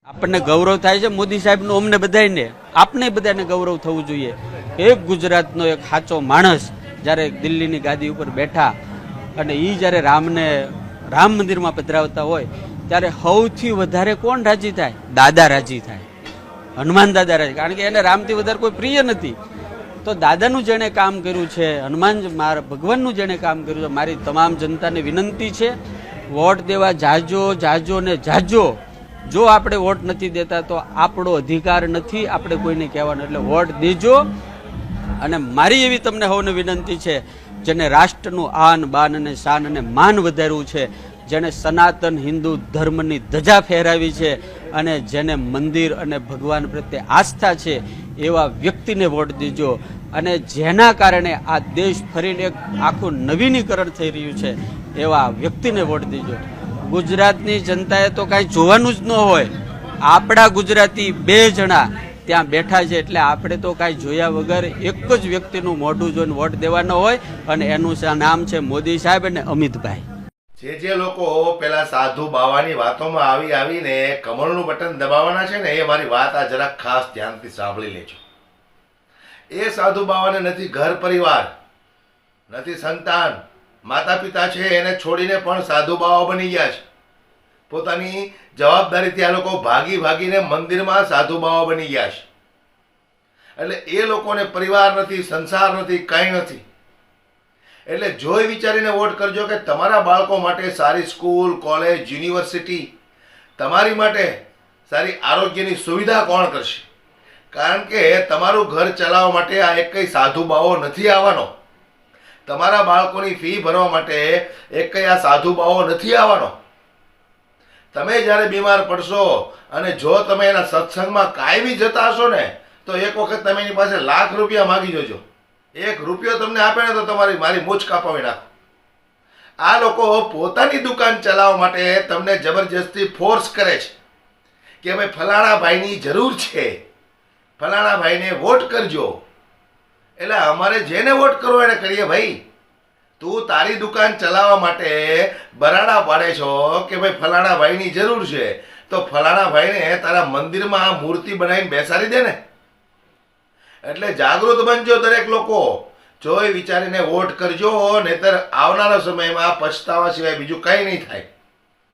આપણને ગૌરવ થાય છે મોદી સાહેબનું, અમને બધાને, આપને બધાને ગૌરવ થવું જોઈએ. એક ગુજરાતનો એક સાચો માણસ જ્યારે દિલ્હીની ગાદી ઉપર બેઠા અને એ જ્યારે રામ મંદિરમાં પધરાવતા હોય ત્યારે સૌથી વધારે કોણ રાજી થાય? દાદા રાજી થાય, હનુમાન દાદા રાજી, કારણ કે એને રામથી વધારે કોઈ પ્રિય નથી. તો દાદાનું જેણે કામ કર્યું છે, ભગવાનનું જેણે કામ કર્યું છે, મારી તમામ જનતાને વિનંતી છે, વોટ દેવા જાજો જાજો ને જાજો. જો આપણે વોટ નથી દેતા તો આપણો અધિકાર નથી આપણે કોઈને કહેવાનો, એટલે વોટ દેજો. અને મારી એવી તમને સૌને વિનંતી છે, જેને રાષ્ટ્રનું આન બાન અને શાન અને માન વધાર્યું છે, જેને સનાતન હિન્દુ ધર્મની ધજા ફહેરાવી છે અને જેને મંદિર અને ભગવાન પ્રત્યે આસ્થા છે, એવા વ્યક્તિને વોટ દેજો. અને જેના કારણે આ દેશ ફરીને એક આખું નવીનીકરણ થઈ રહ્યું છે, એવા વ્યક્તિને વોટ દેજો. ગુજરાતની જનતાએ તો કાંઈ જોવાનું જ ન હોય, આપણા ગુજરાતી 2 જણા ત્યાં બેઠા છે, એટલે આપણે તો કાંઈ જોયા વગર એક જ વ્યક્તિનું મોઢું જોઈને વોટ દેવાનો હોય, અને એનું નામ છે મોદી સાહેબ અને અમિતભાઈ. જે લોકો પેલા સાધુ બાવાની વાતોમાં આવીને કમળનું બટન દબાવવાના છે ને, એ મારી વાત આ જરાક ખાસ ધ્યાનથી સાંભળી લેજો. એ સાધુ બાવાને નથી ઘર પરિવાર, નથી સંતાન, માતા પિતા છે એને છોડીને પણ સાધુ બાવા બની ગયા છે. પોતાની જવાબદારીથી આ લોકો ભાગીને મંદિરમાં સાધુ બાવા બની ગયા છે. એટલે એ લોકોને પરિવાર નથી, સંસાર નથી, કંઈ નથી. એટલે જોઈ વિચારીને વોટ કરજો કે તમારા બાળકો માટે સારી સ્કૂલ, કોલેજ, યુનિવર્સિટી, તમારી માટે સારી આરોગ્યની સુવિધા કોણ કરશે? કારણ કે તમારું ઘર ચલાવવા માટે આ એક સાધુ બાવો નથી આવવાનો. તમારા બાળકોની ફી ભરવા માટે એક આ સાધુ બાવો નથી આવવાનો. તમે જ્યારે બીમાર પડશો અને જો તમે એના સત્સંગમાં કાયમી જતા હશો ને, તો એક વખત તમે એની પાસે લાખ રૂપિયા માગી જોજો. 1 રૂપિયો તમને આપે ને તો મારી મૂછ કાપાવી નાખો. આ લોકો પોતાની દુકાન ચલાવવા માટે તમને જબરજસ્તી ફોર્સ કરે છે કે ભાઈ ફલાણા ભાઈની જરૂર છે, ફલાણા ભાઈને વોટ કરજો. એટલે અમારે જેને વોટ કરવો એને કરીએ ભાઈ. તું તારી દુકાન ચલાવવા માટે બરાડા પાડે છો કે ભાઈ ફલાણા ભાઈની જરૂર છે, તો ફલાણા ભાઈને તારા મંદિરમાં મૂર્તિ બનાવીને બેસાડી દે ને. એટલે જાગૃત બનજો દરેક લોકો, જોઈ વિચારીને વોટ કરજો, નહીતર આવનારા સમયમાં પછતાવા સિવાય બીજું કંઈ નહીં થાય.